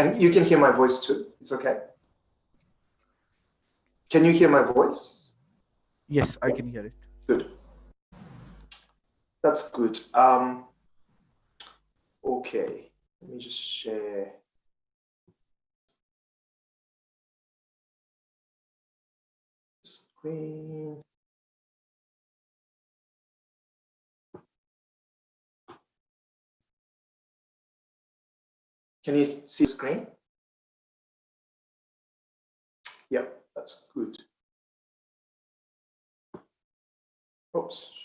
And you can hear my voice too. It's okay. Can you hear my voice? Yes, I can hear it. Good. That's good. Okay, let me just share. Screen. Can you see the screen? Yep, that's good. Oops.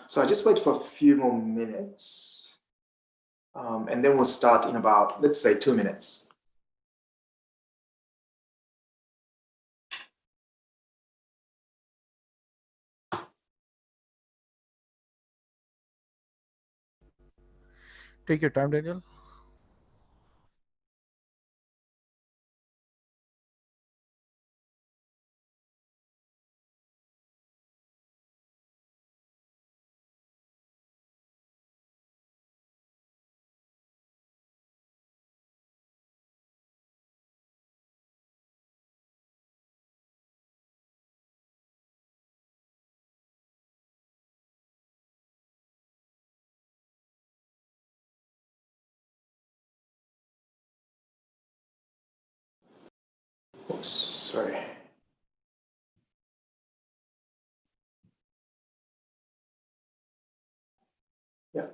So I just wait for a few more minutes, and then we'll start in about, let's say, 2 minutes. Take your time, Daniel. Oops, sorry. Yeah.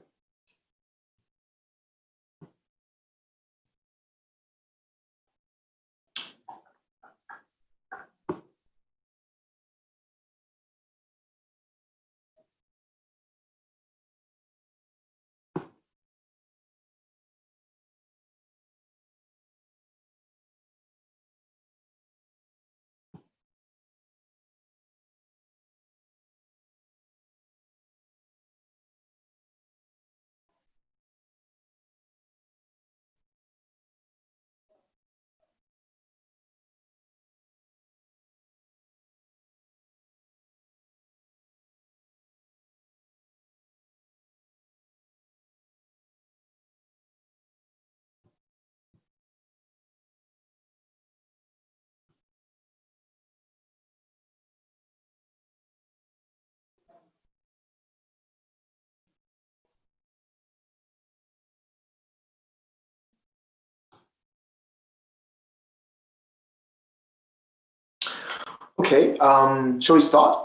Okay, shall we start?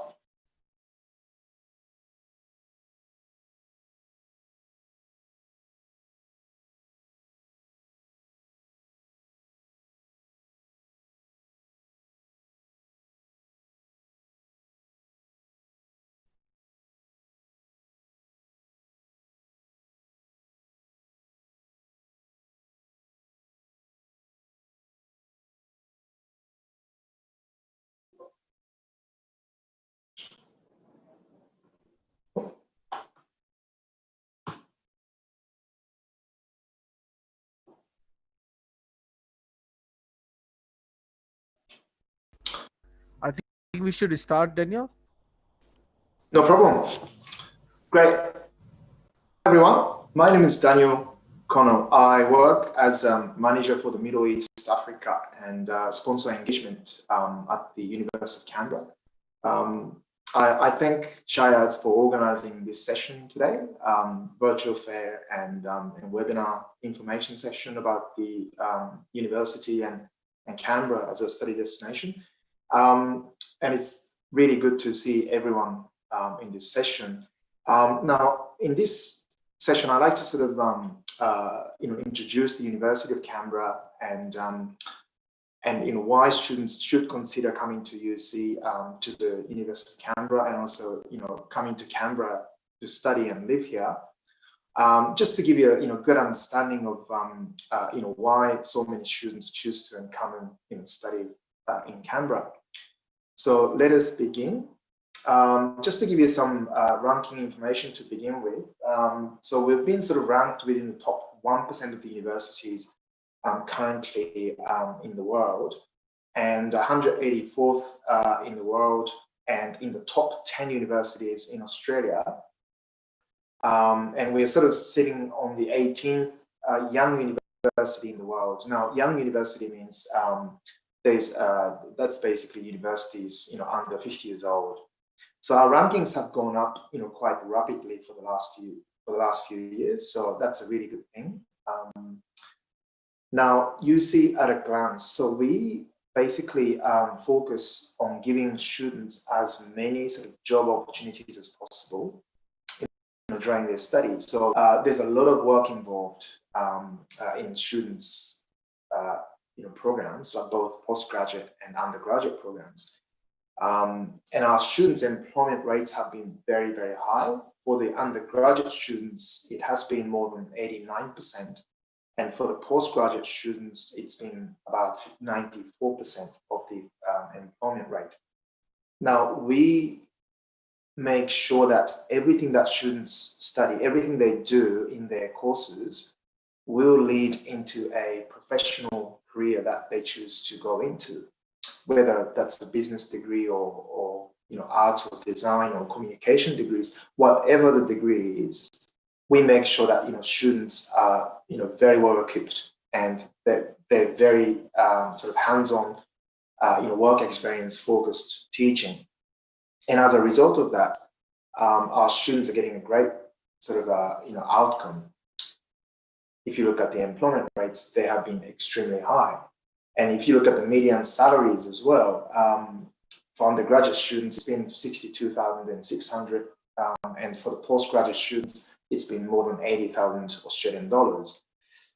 I think we should start, Daniel. No problem. Great. Everyone, my name is Daniel Connell. I work as a manager for the Middle East, Africa, and sponsor engagement at the University of Canberra. I thank Shayads for organizing this session today, virtual fair and webinar information session about the university and Canberra as a study destination. And it's really good to see everyone in this session. Now, in this session, I'd like to sort of introduce the University of Canberra and why students should consider coming to UC, to the University of Canberra, and also coming to Canberra to study and live here. Just to give you a good understanding of why so many students choose to come and study in Canberra. So let us begin. Just to give you some ranking information to begin with. So we've been sort of ranked within the top 1% of the universities currently in the world, and 184th in the world, and in the top 10 universities in Australia. And we're sort of sitting on the 18th young university in the world. Now, young university means that's basically universities, under 50 years old. So our rankings have gone up, quite rapidly for the last few years. So that's a really good thing. Now you see at a glance. So we basically focus on giving students as many sort of job opportunities as possible during their studies. So there's a lot of work involved in students, programs, like both postgraduate and undergraduate programs. And our students' employment rates have been very, very high. For the undergraduate students, it has been more than 89%. And for the postgraduate students, it's been about 94% of the employment rate. Now, we make sure that everything that students study, everything they do in their courses will lead into a professional career that they choose to go into, whether that's a business degree or arts or design or communication degrees, whatever the degree is. We make sure that students are very well equipped, and they're very sort of hands-on work experience focused teaching. And as a result of that, our students are getting a great sort of outcome. If you look at the employment rates, they have been extremely high. And if you look at the median salaries as well, for undergraduate students, it's been 62,600, and for the postgraduate students, it's been more than 80,000 Australian dollars.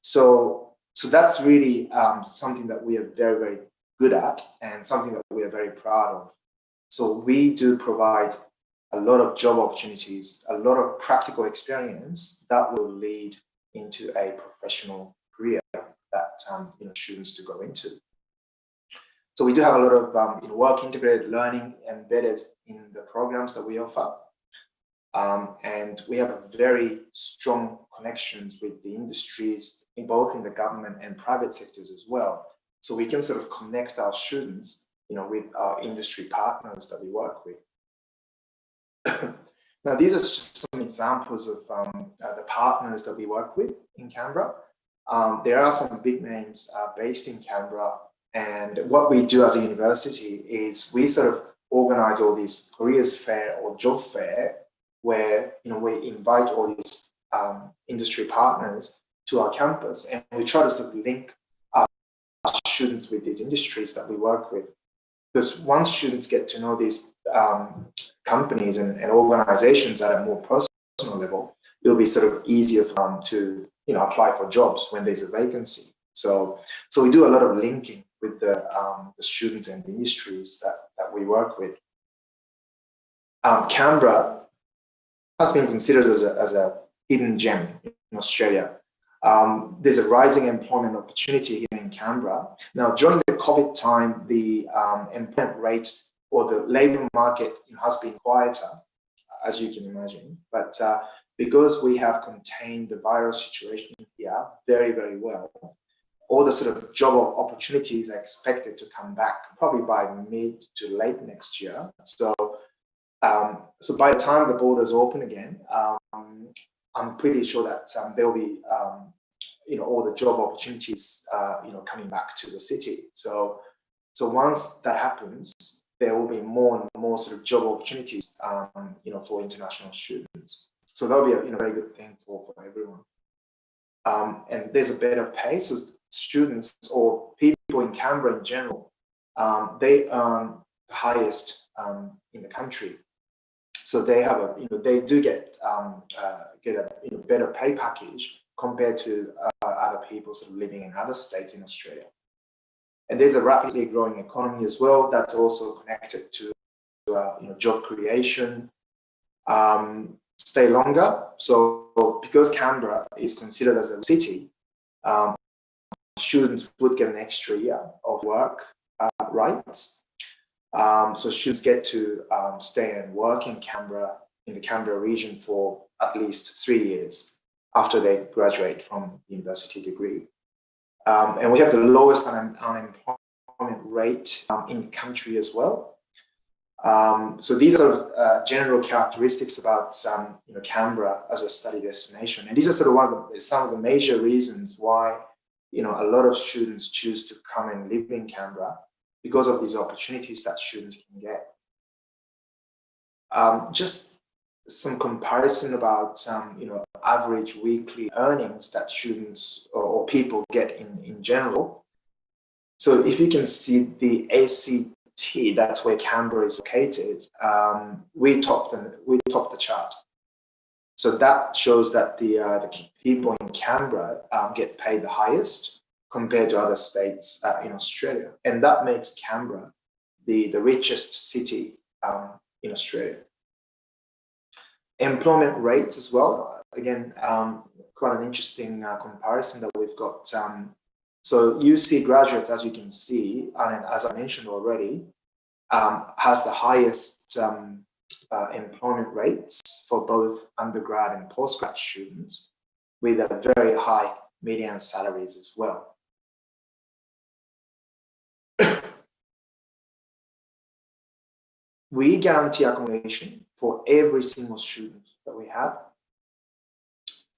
So that's really something that we are very, very good at, and something that we are very proud of. So we do provide a lot of job opportunities, a lot of practical experience that will lead into a professional career that students to go into. So we do have a lot of work integrated learning embedded in the programs that we offer. And we have very strong connections with the industries, both in the government and private sectors as well. So we can sort of connect our students, with our industry partners that we work with. Now, these are just some examples of the partners that we work with in Canberra. There are some big names based in Canberra, and what we do as a university is we sort of organize all these careers fair or job fair, where we invite all these industry partners to our campus, and we try to sort of link our students with these industries that we work with. Because once students get to know these companies and organizations at a more personal level, it'll be sort of easier for them to apply for jobs when there's a vacancy. So we do a lot of linking with the students and the industries that we work with. Canberra has been considered as a hidden gem in Australia. There's a rising employment opportunity here in Canberra. Now, during the COVID time, the employment rate or the labour market has been quieter, as you can imagine. But because we have contained the virus situation here very, very well, all the sort of job opportunities are expected to come back probably by mid to late next year. So by the time the borders open again, I'm pretty sure that there'll be all the job opportunities coming back to the city. So once that happens, there will be more and more sort of job opportunities for international students. So that'll be a very good thing for everyone. And there's a better pay. So students or people in Canberra in general, they earn the highest in the country. So they have they do get a better pay package compared to other people sort of living in other states in Australia. And there's a rapidly growing economy as well that's also connected to job creation, stay longer. So because Canberra is considered as a city, students would get an extra year of work rights. So students get to stay and work in Canberra, in the Canberra region for at least 3 years after they graduate from university degree. And we have the lowest unemployment rate in the country as well. So these are general characteristics about Canberra as a study destination, and these are sort of some of the major reasons why a lot of students choose to come and live in Canberra, because of these opportunities that students can get. Just some comparison about average weekly earnings that students or people get in general. So if you can see the ACT, that's where Canberra is located, we top the chart. So that shows that the people in Canberra get paid the highest compared to other states in Australia, and that makes Canberra the richest city in Australia. Employment rates as well, again, quite an interesting comparison that we've got. So UC graduates, as you can see, and as I mentioned already, has the highest employment rates for both undergrad and postgrad students, with a very high median salaries as well. We guarantee accommodation for every single student that we have,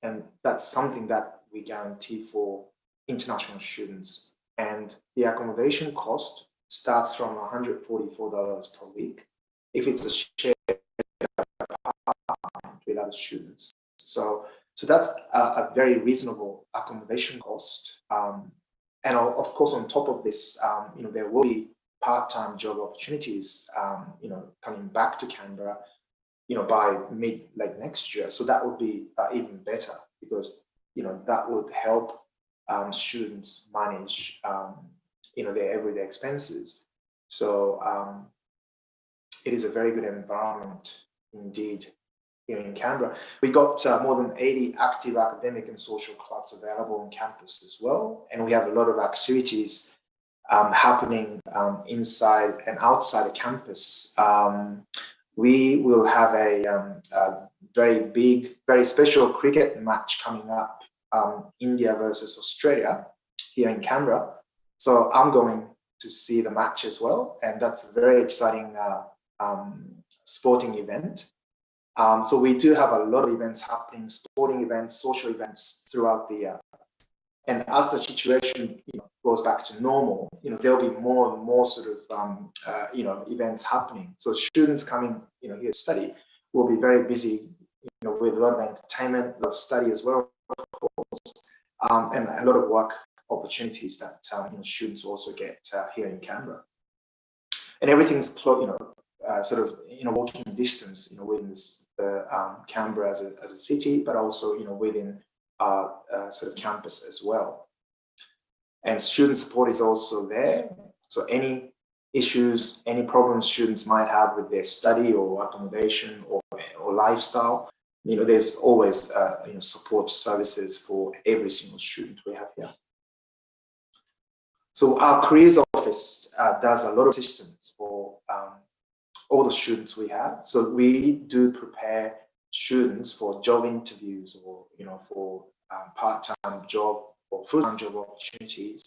and that's something that we guarantee for international students. And the accommodation cost starts from $144 per week if it's a shared apartment with other students. So that's a very reasonable accommodation cost. And of course, on top of this, there will be part-time job opportunities, coming back to Canberra, by late next year. So that would be even better, because that would help students manage their everyday expenses. So it is a very good environment indeed here in Canberra. We got more than 80 active academic and social clubs available on campus as well, and we have a lot of activities happening inside and outside the campus. We will have a very big, very special cricket match coming up, India versus Australia, here in Canberra. So I'm going to see the match as well, and that's a very exciting sporting event. So we do have a lot of events happening, sporting events, social events throughout the year. And as the situation goes back to normal, there'll be more and more sort of events happening. So students coming here to study will be very busy, with a lot of entertainment, a lot of study as well, of course, and a lot of work opportunities that students also get here in Canberra. And everything's sort of walking distance, within Canberra as a city, but also within sort of campus as well. And student support is also there. So any issues, any problems students might have with their study or accommodation or lifestyle, there's always support services for every single student we have here. So our careers office does a lot of assistance for all the students we have. So we do prepare students for job interviews, or for part-time job or full-time job opportunities.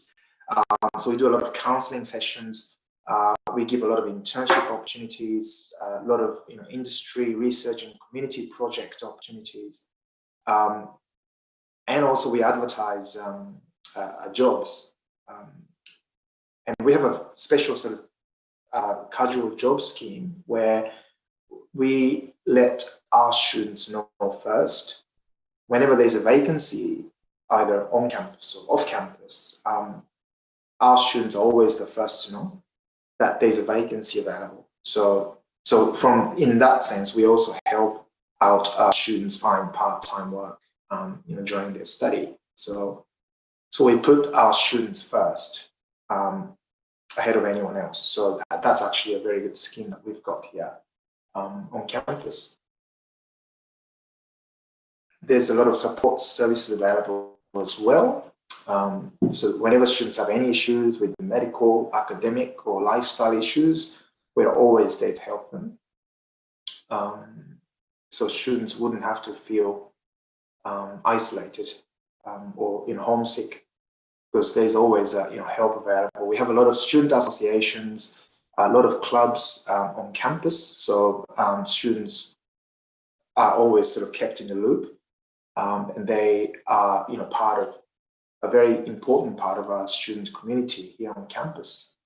So we do a lot of counseling sessions. We give a lot of internship opportunities, a lot of industry research and community project opportunities, and also we advertise jobs. And we have a special sort of casual job scheme where we let our students know first whenever there's a vacancy, either on campus or off campus. Our students are always the first to know that there's a vacancy available. So in that sense, we also help out our students find part-time work, during their study. So we put our students first, ahead of anyone else. So that's actually a very good scheme that we've got here on campus. There's a lot of support services available as well. So whenever students have any issues with medical, academic, or lifestyle issues, we're always there to help them. So students wouldn't have to feel isolated or homesick, because there's always help available. We have a lot of student associations, a lot of clubs on campus, so students are always sort of kept in the loop, and they are part of a very important part of our student community here on campus.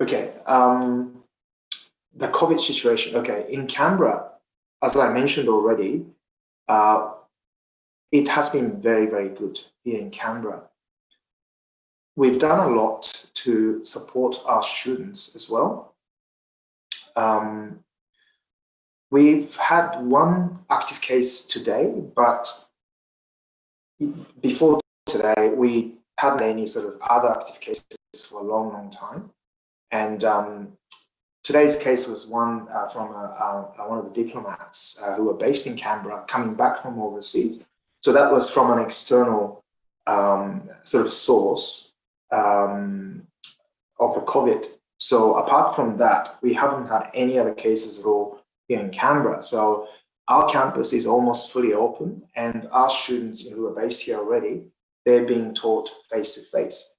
Okay, the COVID situation. Okay, in Canberra, as I mentioned already, it has been very, very good here in Canberra. We've done a lot to support our students as well. We've had one active case today, but before today, we hadn't any sort of other active cases for a long, long time. And today's case was one from one of the diplomats who were based in Canberra, coming back from overseas. So that was from an external sort of source of the COVID. So apart from that, we haven't had any other cases at all here in Canberra. So our campus is almost fully open, and our students who are based here already, they're being taught face to face,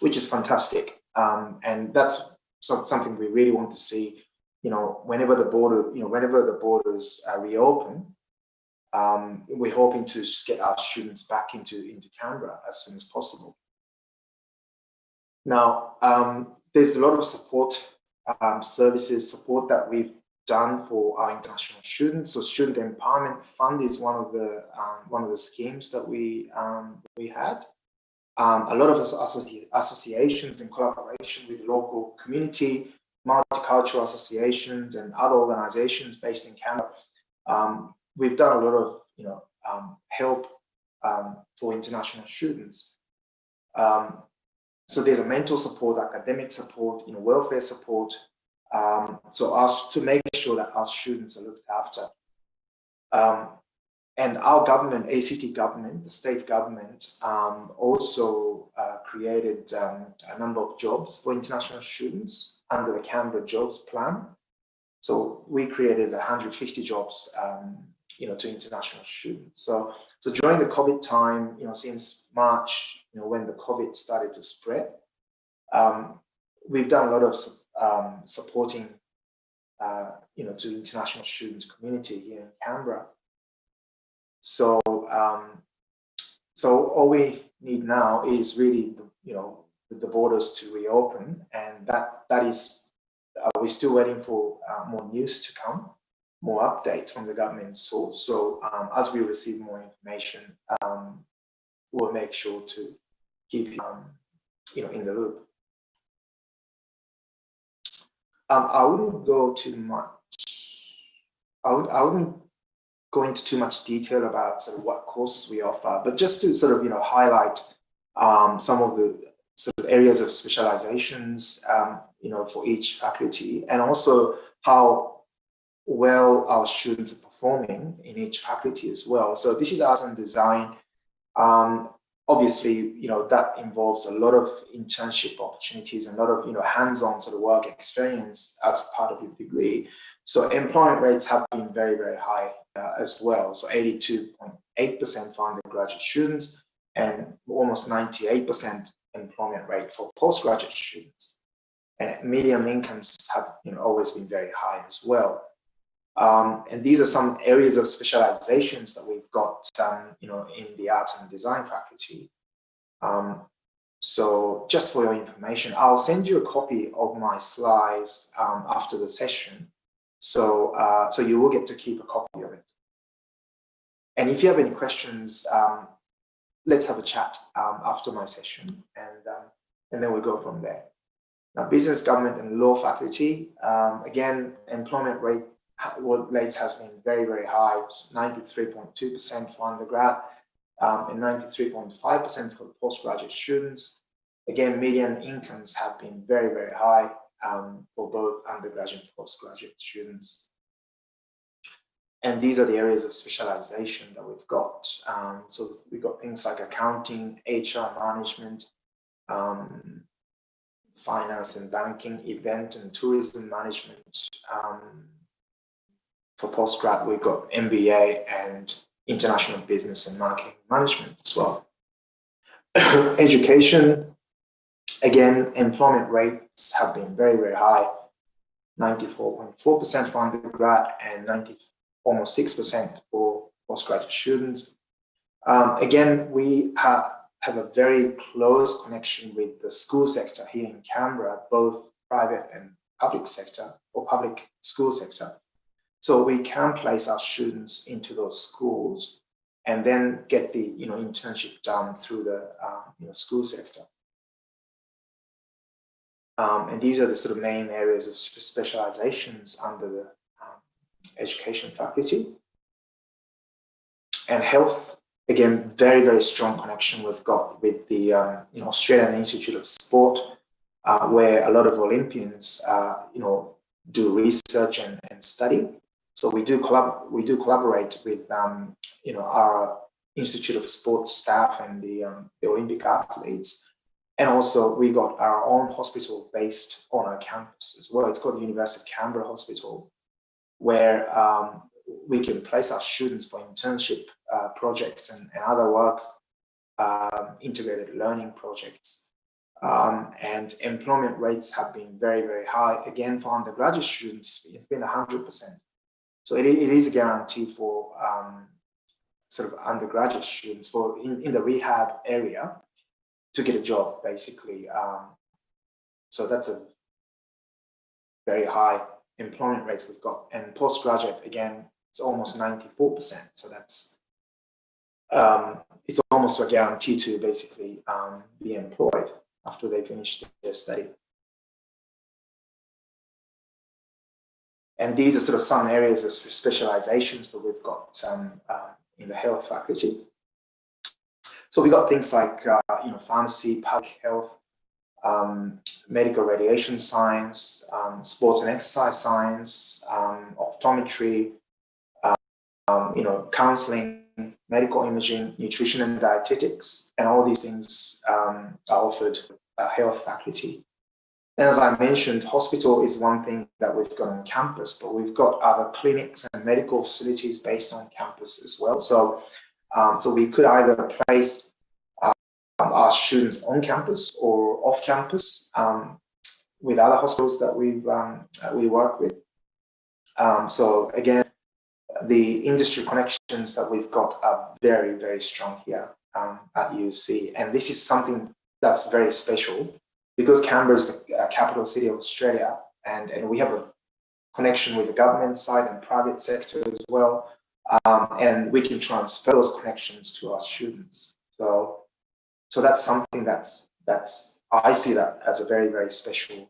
which is fantastic. And that's something we really want to see. Whenever the borders reopen, we're hoping to just get our students back into Canberra as soon as possible. Now, there's a lot of support support that we've done for our international students. So Student Empowerment Fund is one of the schemes that we had. A lot of associations in collaboration with local community, multicultural associations, and other organizations based in Canberra. We've done a lot of help for international students. So there's a mental support, academic support, welfare support. So to make sure that our students are looked after. And our government, ACT government, the state government, also created a number of jobs for international students under the Canberra Jobs Plan. So we created 150 jobs, to international students. So during the COVID time, since March, when the COVID started to spread, we've done a lot of supporting, to international students community here in Canberra. So, so all we need now is really, the borders to reopen, and that is, we're still waiting for more news to come, more updates from the government source. So as we receive more information, we'll make sure to keep you, in the loop. I wouldn't go too much. I wouldn't go into too much detail about sort of what courses we offer, but just to sort of highlight some of the sort of areas of specializations for each faculty, and also how well our students are performing in each faculty as well. So this is arts and design. Obviously, that involves a lot of internship opportunities and a lot of hands-on sort of work experience as part of your degree. So employment rates have been very, very high as well. So 82.8% for undergraduate students and almost 98% employment rate for postgraduate students. And median incomes have always been very high as well. And these are some areas of specializations that we've got, in the arts and design faculty. So just for your information, I'll send you a copy of my slides after the session. So, so you will get to keep a copy of it. And if you have any questions, let's have a chat after my session, and then we'll go from there. Now, business, government, and law faculty, again, employment rates has been very, very high. 93.2% for undergrad and 93.5% for postgraduate students. Again, median incomes have been very, very high for both undergraduate and postgraduate students. And these are the areas of specialization that we've got. So we've got things like accounting, HR management, finance and banking, event and tourism management. For postgrad, we've got MBA and international business and marketing management as well. Education, again, employment rates have been very, very high, 94.4% for undergrad and almost 6% for postgraduate students. Again, we have a very close connection with the school sector here in Canberra, both private and public sector or public school sector. So we can place our students into those schools and then get the internship done through the school sector. And these are the sort of main areas of specializations under the education faculty. And health, again, very, very strong connection we've got with the Australian Institute of Sport, where a lot of Olympians do research and study. So we do collaborate with our Institute of Sport staff and the Olympic athletes. And also we got our own hospital based on our campus as well. It's called the University of Canberra Hospital, where we can place our students for internship projects and other work, integrated learning projects. And employment rates have been very, very high. Again, for undergraduate students, it's been 100%. So it is a guarantee for sort of undergraduate students in the rehab area to get a job, basically. So that's a very high employment rates we've got. And postgraduate, again, it's almost 94%. So that's it's almost a guarantee to basically be employed after they finish their study. And these are sort of some areas of specializations that we've got in the health faculty. So we got things like pharmacy, public health, medical radiation science, sports and exercise science, optometry, counseling, medical imaging, nutrition and dietetics, and all these things are offered health faculty. And as I mentioned, hospital is one thing that we've got on campus, but we've got other clinics and medical facilities based on campus as well. So, so we could either place our students on campus or off campus with other hospitals that we work with. So again, the industry connections that we've got are very, very strong here at UC, and this is something that's very special because Canberra is the capital city of Australia, and we have a connection with the government side and private sector as well, and we can transfer those connections to our students. So that's something that's I see that as a very, very special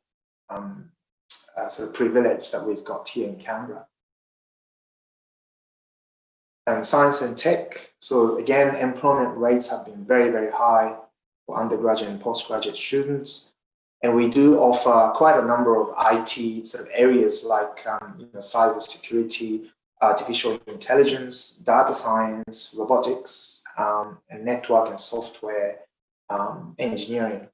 sort of privilege that we've got here in Canberra. And science and tech. So again, employment rates have been very, very high for undergraduate and postgraduate students. And we do offer quite a number of IT sort of areas like cyber security, artificial intelligence, data science, robotics, and network and software engineering.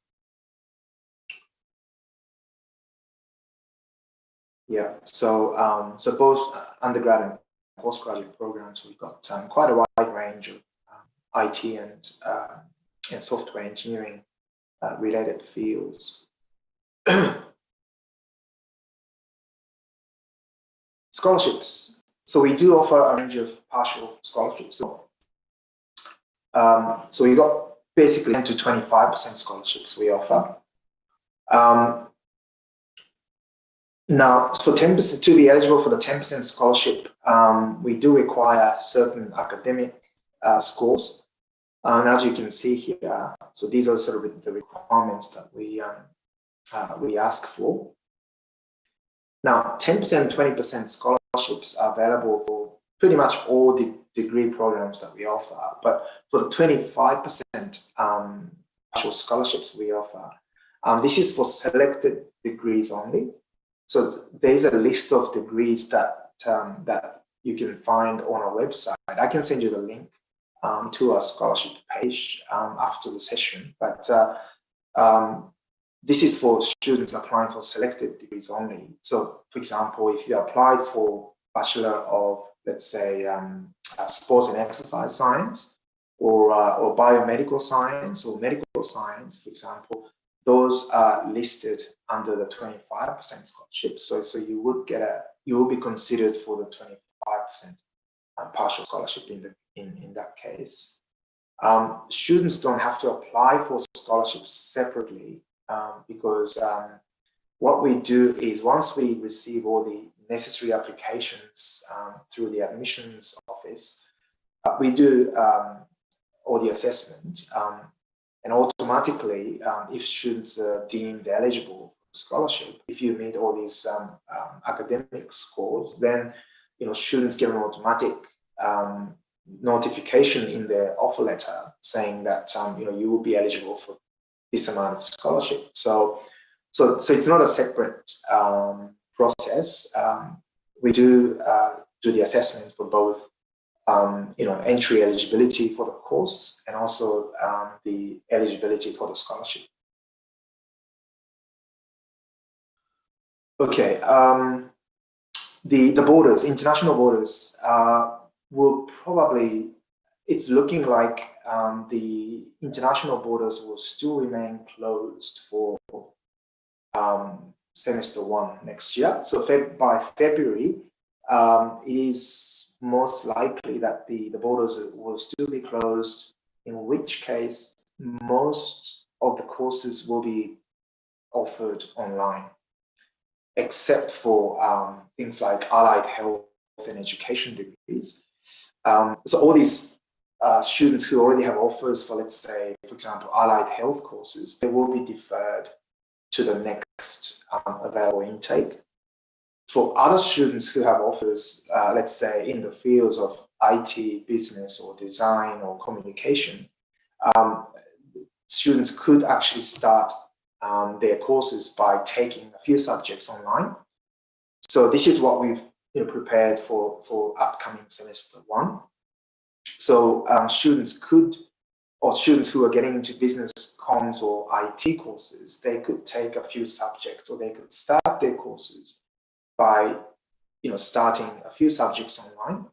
Yeah, so so both undergrad and postgraduate programs, we've got quite a wide range of IT and software engineering related fields. Scholarships. So we do offer a range of partial scholarships. So we got basically 10 to 25% scholarships we offer. Now, for 10%, to be eligible for the 10% scholarship, we do require certain academic scores. And as you can see here, so these are sort of the requirements that we ask for. Now, 10% and 20% scholarships are available for pretty much all the degree programs that we offer. But for the 25% partial scholarships we offer, this is for selected degrees only. So there's a list of degrees that that you can find on our website. I can send you the link to our scholarship page after the session. But this is for students applying for selected degrees only. So, for example, if you applied for Bachelor of, let's say, Sports and Exercise Science, or Biomedical Science or Medical Science, for example, those are listed under the 25% scholarship. So you will be considered for the 25% partial scholarship in that case. Students don't have to apply for scholarships separately because what we do is once we receive all the necessary applications through the admissions office, we do all the assessment, and automatically, if students are deemed eligible for scholarship, if you meet all these academic scores, then students get an automatic notification in their offer letter saying that you will be eligible for this amount of scholarship. So it's not a separate process. We do the assessment for both entry eligibility for the course and also the eligibility for the scholarship. Okay, the borders, international borders, will probably, it's looking like the international borders will still remain closed for semester 1 next year. So by February, it is most likely that the borders will still be closed, in which case most of the courses will be offered online, except for things like allied health and education degrees. So all these students who already have offers for, let's say, for example, allied health courses, they will be deferred to the next available intake. For other students who have offers, let's say, in the fields of IT, business, or design, or communication, students could actually start their courses by taking a few subjects online. So this is what we've prepared for upcoming semester 1. So students who are getting into business comms or IT courses, they could take a few subjects, or they could start their courses by starting a few subjects online.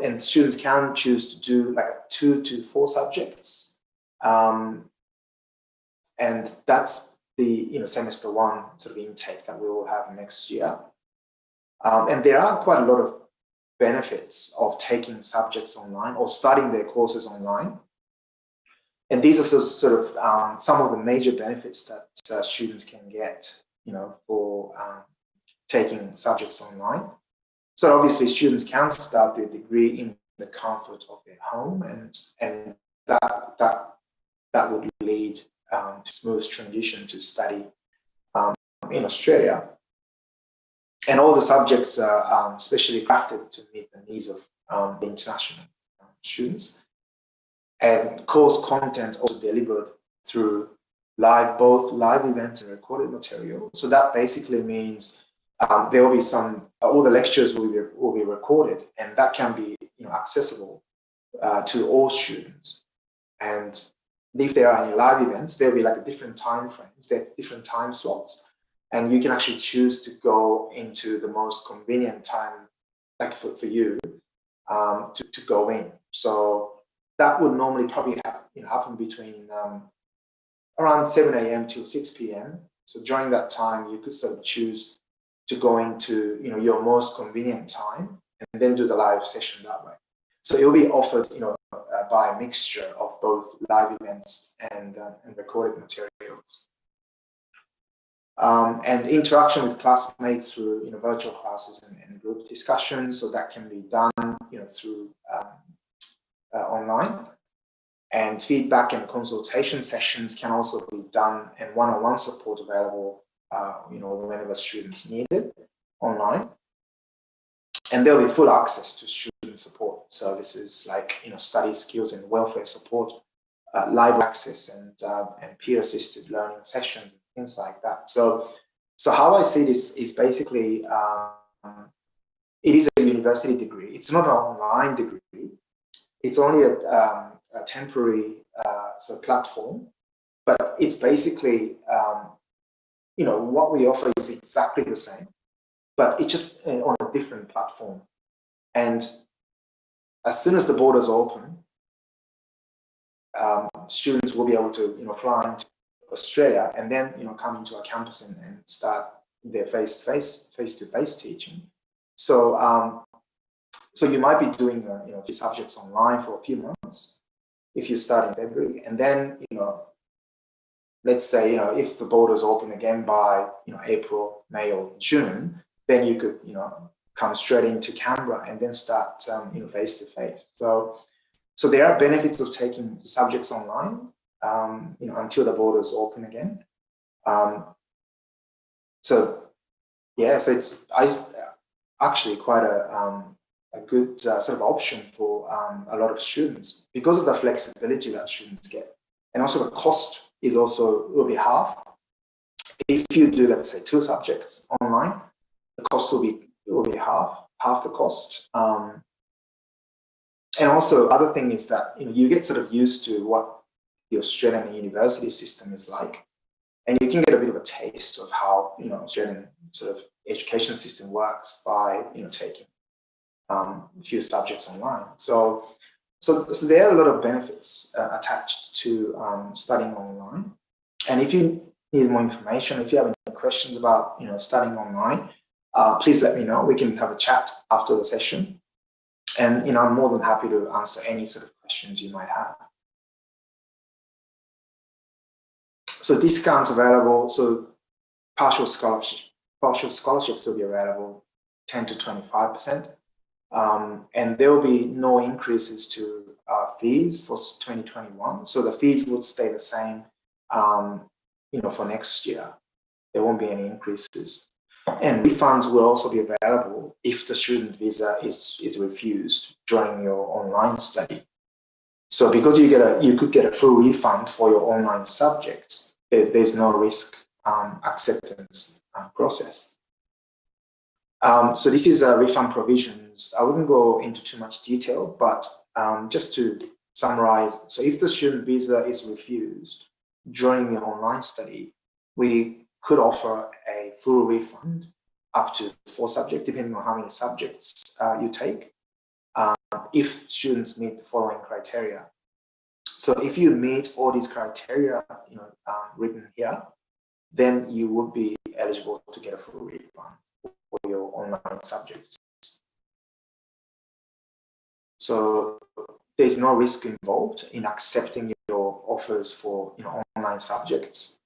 And students can choose to do like 2 to 4 subjects. And that's the semester 1 sort of intake that we will have next year. And there are quite a lot of benefits of taking subjects online or starting their courses online. And these are sort of some of the major benefits that students can get, for taking subjects online. So obviously, students can start their degree in the comfort of their home, and that would lead to smooth transition to study in Australia. And all the subjects are specially crafted to meet the needs of the international students. And course content also delivered through both live events and recorded material. So that basically means there will be all the lectures will be recorded, and that can be accessible to all students. And if there are any live events, there'll be like different time frames, there are different time slots, and you can actually choose to go into the most convenient time, like for you, to go in. So that would normally probably happen between around 7 a.m. till 6 p.m. So during that time, you could sort of choose to go into your most convenient time and then do the live session that way. So it will be offered by a mixture of both live events and recorded materials. And interaction with classmates through virtual classes and group discussions. So that can be done through online. And feedback and consultation sessions can also be done, and one-on-one support available whenever students need it online. And there'll be full access to student support services like study skills and welfare support, live access and peer-assisted learning sessions and things like that. So how I see this is basically it is a university degree. It's not an online degree. It's only a temporary sort of platform but it's basically, you know, what we offer is exactly the same, but it's just on a different platform. And as soon as the borders open, students will be able to, you know, fly into Australia and then, you know, come into our campus and start their face-to-face teaching. So, so you might be doing, you know, a few subjects online for a few months if you start in February, and then, you know, let's say, you know, if the borders open again by, you know, April, May, or June, then you could, you know, come straight into Canberra and then start, you know, face-to-face. So there are benefits of taking subjects online, you know, until the borders open again. So yeah, so it's actually quite a good sort of option for a lot of students because of the flexibility that students get, and also the cost is also will be half. If you do, let's say, 2 subjects online, the cost will be half the cost. And also, other thing is that, you know, you get sort of used to what the Australian university system is like, and you can get a bit of a taste of how, you know, Australian sort of education system works by, you know, taking a few subjects online. So there are a lot of benefits attached to studying online. And if you need more information, if you have any questions about, you know, studying online, please let me know. We can have a chat after the session. And, you know, I'm more than happy to answer any sort of questions you might have. So discounts available. So partial scholarships will be available 10 to 25%. And there will be no increases to fees for 2021. So the fees would stay the same, you know, for next year. There won't be any increases. And refunds will also be available if the student visa is refused during your online study. So because you could get a full refund for your online subjects, there's no risk acceptance process. So this is refund provisions. I wouldn't go into too much detail, but just to summarize, so if the student visa is refused during your online study, we could offer a full refund up to 4 subjects, depending on how many subjects you take, if students meet the following criteria. So if you meet all these criteria, you know, written here, then you would be eligible to get a full refund for your online subjects. So there's no risk involved in accepting your offers for, you know, online subjects.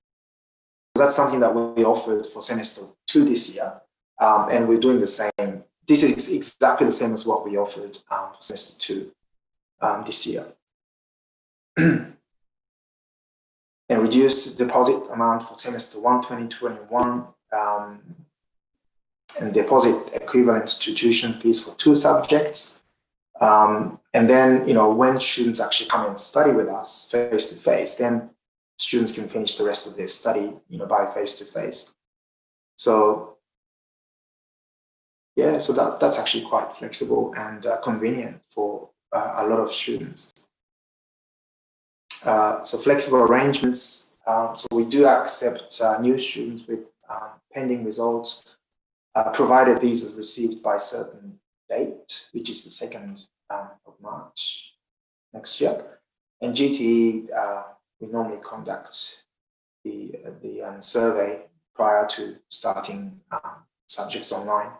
That's something that we offered for semester 2 this year, and we're doing the same. This is exactly the same as what we offered for semester 2 this year. And reduced deposit amount for semester 1 2021, and deposit equivalent to tuition fees for 2 subjects. And then, you know, when students actually come and study with us face to face, then students can finish the rest of their study, you know, by face to face. So yeah, so that's actually quite flexible and convenient for a lot of students. So flexible arrangements. So we do accept new students with pending results, provided these are received by a certain date, which is the 2nd of March next year. And GTE, we normally conduct the survey prior to starting subjects online.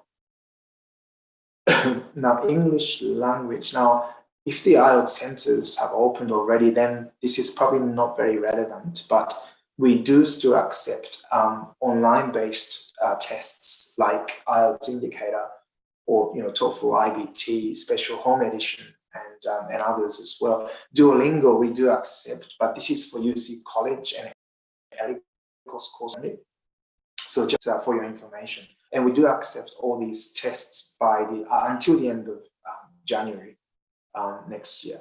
Now, English language. Now, if the IELTS centers have opened already, then this is probably not very relevant, but we do still accept online-based tests like IELTS Indicator or, you know, TOEFL IBT, Special Home Edition, and others as well. Duolingo we do accept, but this is for UC College and ELICOS course only. So just for your information, and we do accept all these tests by the until the end of January next year.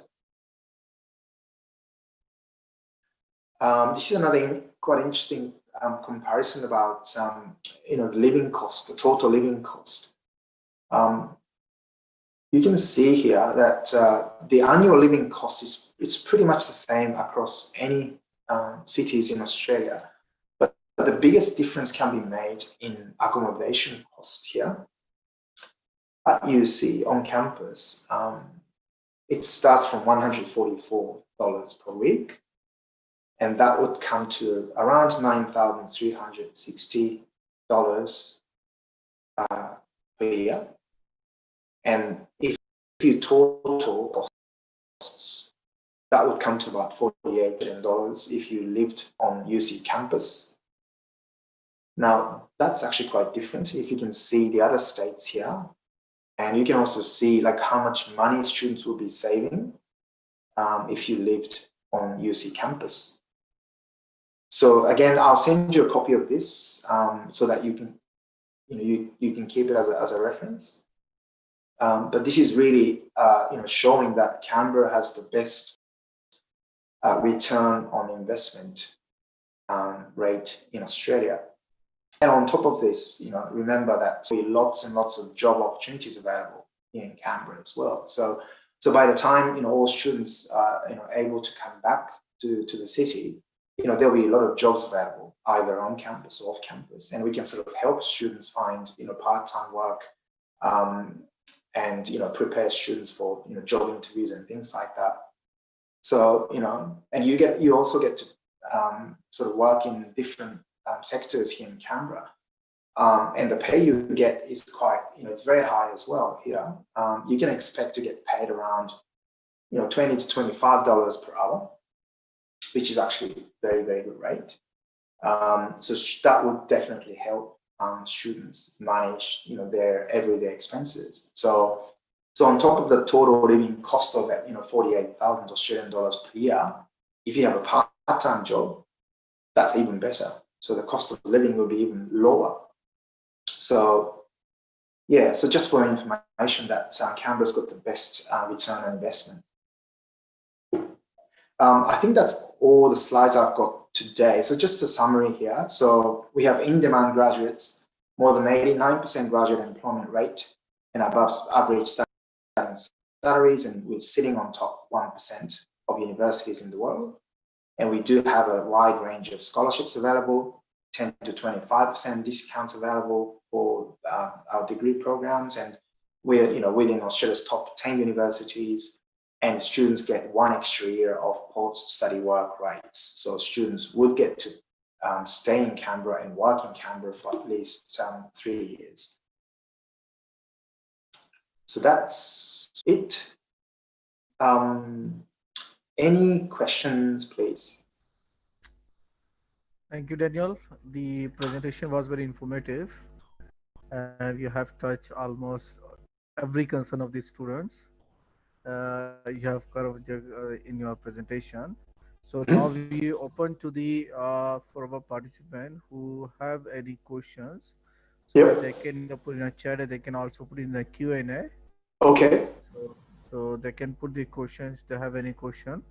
This is another quite interesting comparison about you know, the living cost, the total living cost. You can see here that the annual living cost is pretty much the same across any cities in Australia. But the biggest difference can be made in accommodation cost here. At UC on campus, it starts from $144 per week, and that would come to around $9,360 per year. And if you total costs, that would come to about $48 billion if you lived on UC campus. Now, that's actually quite different. If you can see the other states here, and you can also see like how much money students will be saving if you lived on UC campus. So again, I'll send you a copy of this so that you can, you can keep it as a reference. But this is really, showing that Canberra has the best return on investment rate in Australia. And on top of this, remember that there are lots and lots of job opportunities available in Canberra as well. So by the time all students are able to come back to the city, there'll be a lot of jobs available either on campus or off campus, and we can sort of help students find part-time work and prepare students for job interviews and things like that. So and you also get to sort of work in different sectors here in Canberra, and the pay you get is quite it's very high as well here. You can expect to get paid around $20 to $25 per hour, which is actually very, very good rate. So that would definitely help students manage their everyday expenses. So on top of the total living cost of 48,000 Australian dollars per year, if you have a part-time job, that's even better. So the cost of living will be even lower. So yeah, so just for information that Canberra's got the best return on investment. I think that's all the slides I've got today. So just a summary here. So we have in-demand graduates, more than 89% graduate employment rate, and above average starting salaries, and we're sitting on top 1% of universities in the world. And we do have a wide range of scholarships available, 10 to 25% discounts available for our degree programs, and we're within Australia's top 10 universities. And students get 1 extra year of post-study work rights. So students would get to stay in Canberra and work in Canberra for at least 3 years. So that's it. Any questions, please? Thank you, Daniel. The presentation was very informative, and you have touched almost every concern of the students. You have covered in your presentation. So now we open to the for our participant who have any questions. So they can put in a chat, and they can also put in the Q&A. Okay. So they can put the questions. They have any question.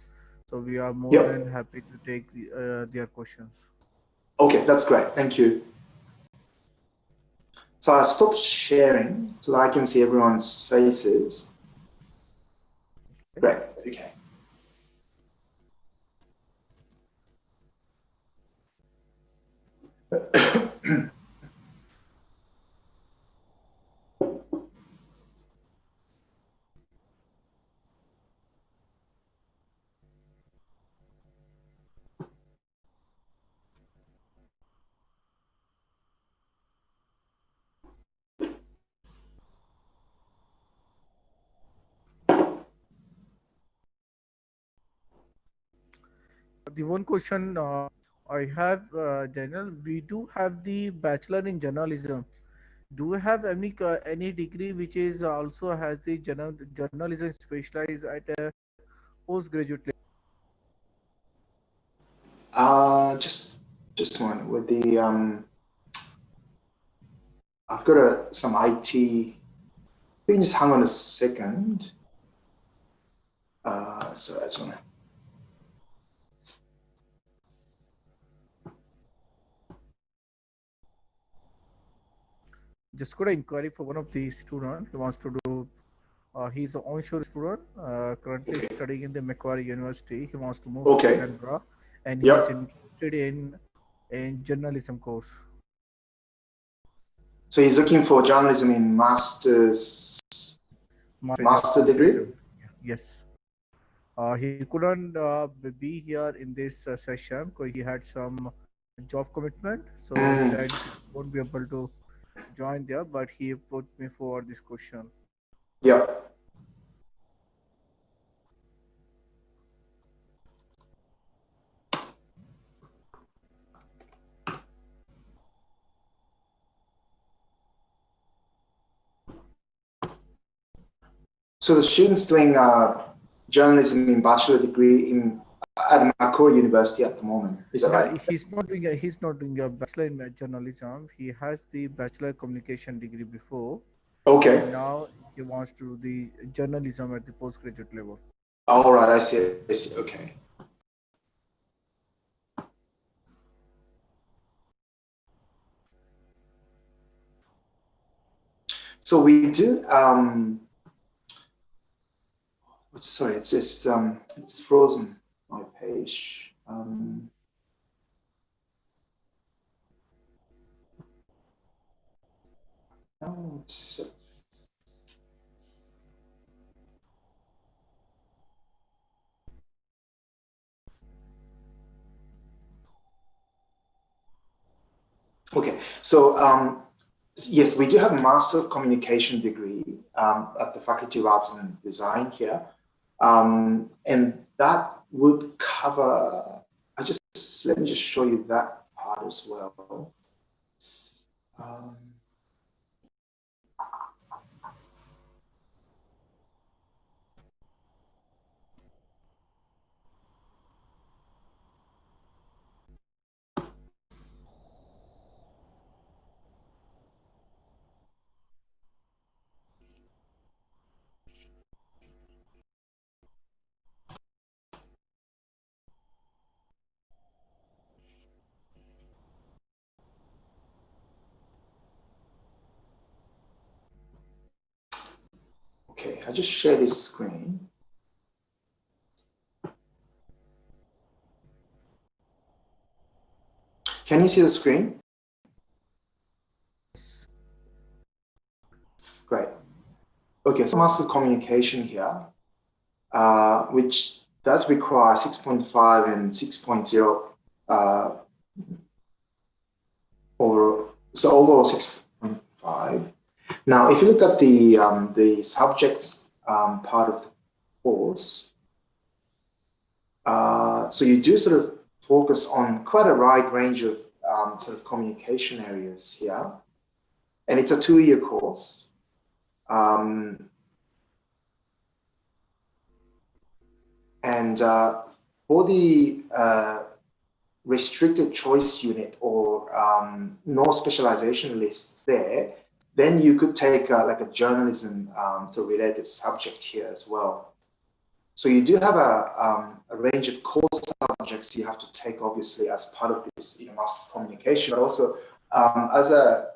So we are more than happy to take their questions. Okay, that's great. Thank you. So I stopped sharing so that I can see everyone's faces. Great. Okay. The one question I have, Daniel, we do have the bachelor in journalism. Do you have any degree which is also has the journalism specialized at a postgraduate level? Just one with the I've got some IT. You can just hang on a second. So I just want to. Just got an inquiry for one of the students. He wants to do. He's an onshore student, currently studying in the Macquarie University. He wants to move to Canberra, and he is Yep. interested in journalism course. So he's looking for journalism in master degree. Yes. He couldn't be here in this session because he had some job commitment. So he Mm, said he won't be able to join there, but he put me forward this question. yep. So the student's doing journalism in bachelor degree at Macquarie University at the moment. Is that Yeah, right? he's not doing a bachelor in journalism. He has the bachelor communication degree before, Okay. and now he wants to do the journalism at the postgraduate level. All right. I see. I see. Okay. So we do. Sorry, it's frozen. My page. Oh, okay. So yes, we do have a Master of Communication degree at the Faculty of Arts and Design here, and that would cover. Let me just show you that part as well. Um, okay, I just share this screen. Can you see the screen? Great. Okay, so Master of Communication here, which does require 6.5 and 6.0 so overall 6.5. Now, if you look at the subjects part of the course, so you do sort of focus on quite a wide range of sort of communication areas here, and it's a 2-year course. And for the restricted choice unit or no specialization list there, then you could take like a journalism so related subject here as well. So you do have a range of core subjects you have to take, obviously, as part of this master of communication, but also as an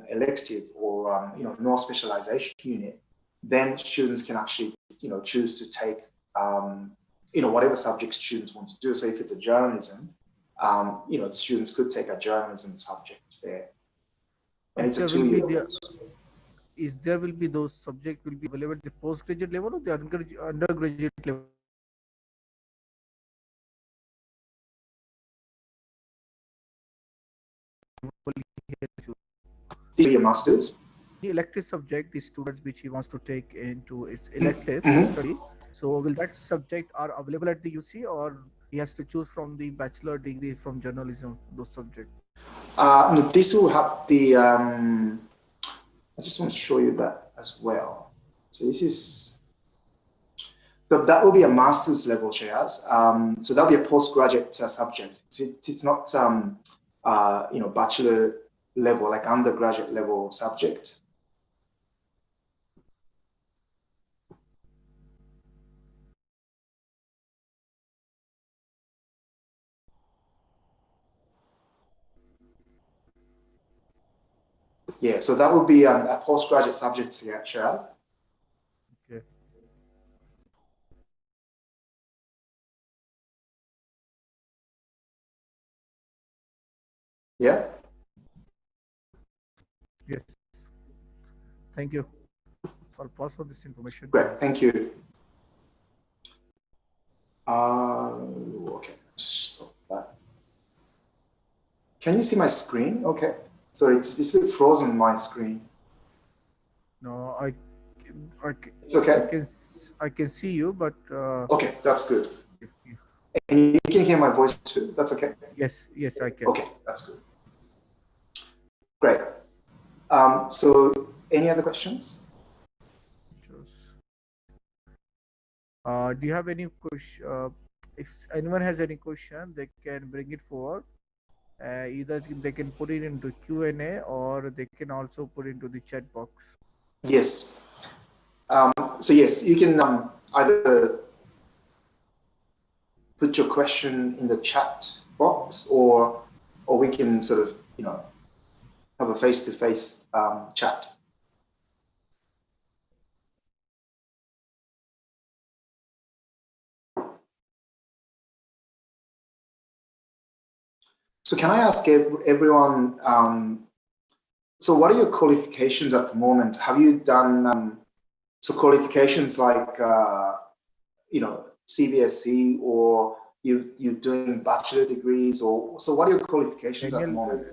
elective or no specialization unit. Then students can actually choose to take whatever subject students want to do. So if it's a journalism, students could take a journalism subject there, and it's a There will be 2-year the course. is there will be those subjects will be available at the postgraduate level or the undergraduate level here. Your masters. The elective subject, the students which he wants to take into his elective Mm-hmm. study. So will that subject are available at the UC or he has to choose from the bachelor degree from journalism, those subjects? No, this will have the. I just want to show you that as well. So this is. So that will be a master's level, shares. So that'll be a postgraduate subject. It's not, bachelor level, like undergraduate level subject. Yeah, so that would be a postgraduate subject here, shares. Okay. Yeah. Yes. Thank you for pass on this information. Great. Thank you. Okay. Just stop that. Can you see my screen? Okay. So it's a bit frozen, my screen. No, It's okay. I can see you, but okay, that's good. yeah. And you can hear my voice too. That's okay. Yes, I can. Okay, that's good. Great. So any other questions? Do you have any question? If anyone has any question, they can bring it forward. Either they can put it into Q&A or they can also put into the chat box. Yes. So yes, you can either put your question in the chat box, or we can sort of have a face-to-face chat. So can I ask everyone, so what are your qualifications at the moment? Have you done so qualifications like CBSE, or you're doing bachelor degrees, or so what are your qualifications at the moment?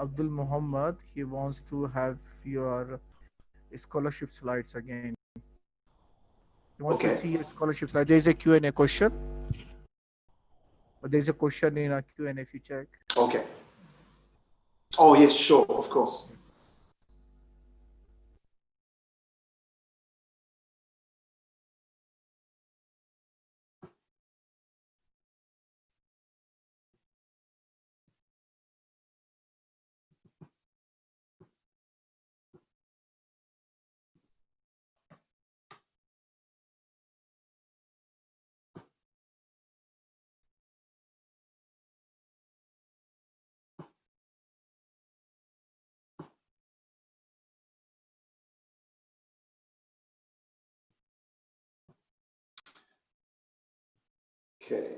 Abdul Muhammad, he wants to have your scholarship slides again. You want to see your scholarship slide? There is a Q&A question. There is a question in a Q&A if you check. Okay. Oh yes, sure, of course. Okay.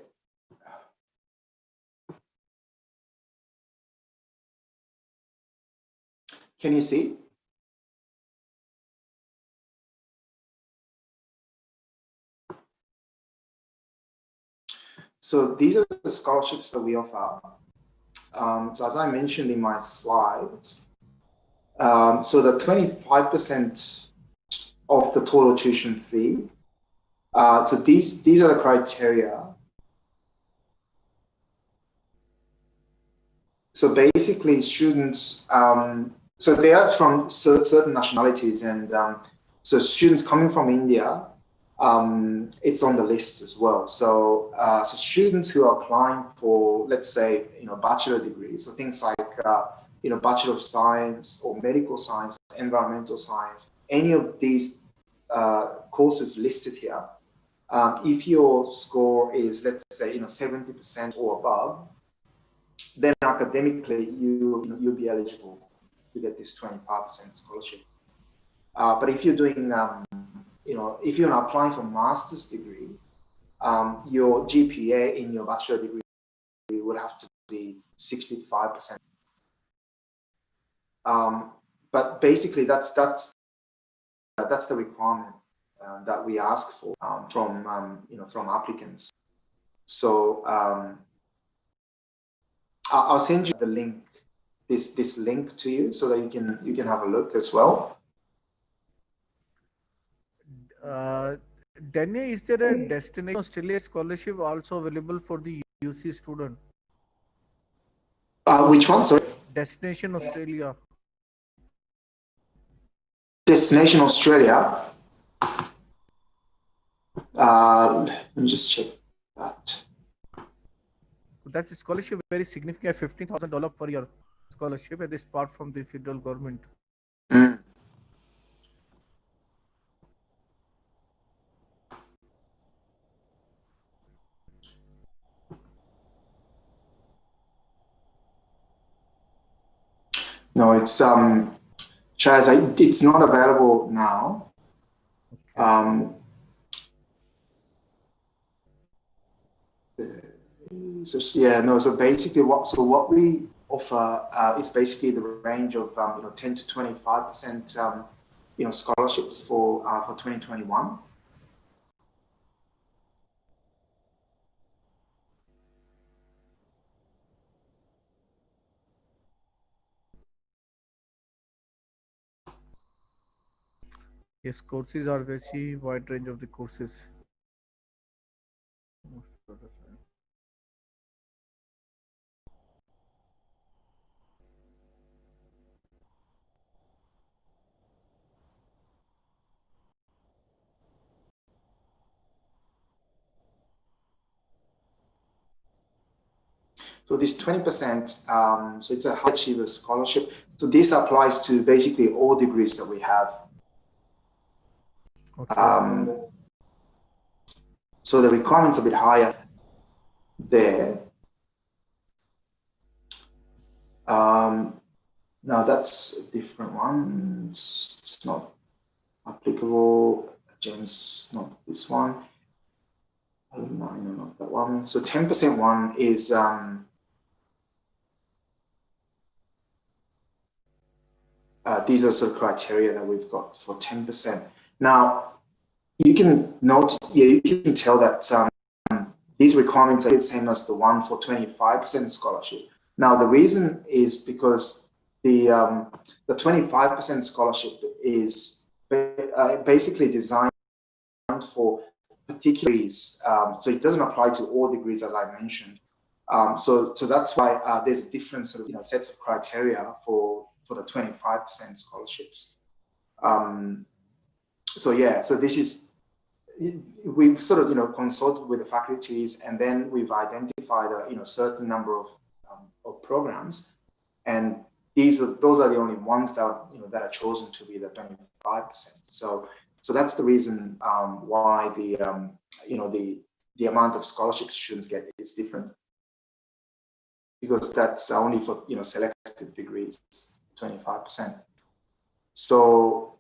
Can you see? So these are the scholarships that we offer. So as I mentioned in my slides, so the 25% of the total tuition fee. So these are the criteria. So basically, students, so they are from certain nationalities, and so students coming from India, it's on the list as well. So so students who are applying for, let's say, bachelor degrees, so things like Bachelor of Science or Medical Science, Environmental Science, any of these courses listed here, if your score is, let's say, 70% or above, then academically you'll be eligible to get this 25% scholarship. But if you're doing, if you're applying for master's degree, your GPA in your bachelor degree would have to be 65%. But basically, that's the requirement that we ask for from applicants. So I'll send you the link, this link to you, so that you can have a look as well. Danya, is there a Destination Australia scholarship also available for the UC student? Which one, sorry? Destination Australia. Destination Australia. Let me just check that. That's a scholarship very significant, $15,000 per year scholarship, and this part from the federal government. Mm. No, it's Chaz, it's not available now. Okay. So yeah, no. So basically, what we offer is basically the range of 10 to 25% scholarships for 2021. Yes, courses are very wide range of the courses. So this 20%, so it's a high achiever scholarship. So this applies to basically all degrees that we have. Okay. So the requirement's a bit higher there. Now that's a different one. It's not applicable. James, not this one. No, not that one. So 10% one is these are sort of criteria that we've got for 10%. Now you can note, you can tell that these requirements are the same as the one for 25% scholarship. Now the reason is because the 25% scholarship is basically designed for particular degrees, so it doesn't apply to all degrees, as I mentioned. So that's why there's different sort of sets of criteria for the 25% scholarships. So yeah, so this is, we've sort of consulted with the faculties, and then we've identified a certain number of programs, and those are the only ones that that are chosen to be the 25%. So that's the reason why the the amount of scholarship students get is different, because that's only for selected degrees, 25%. So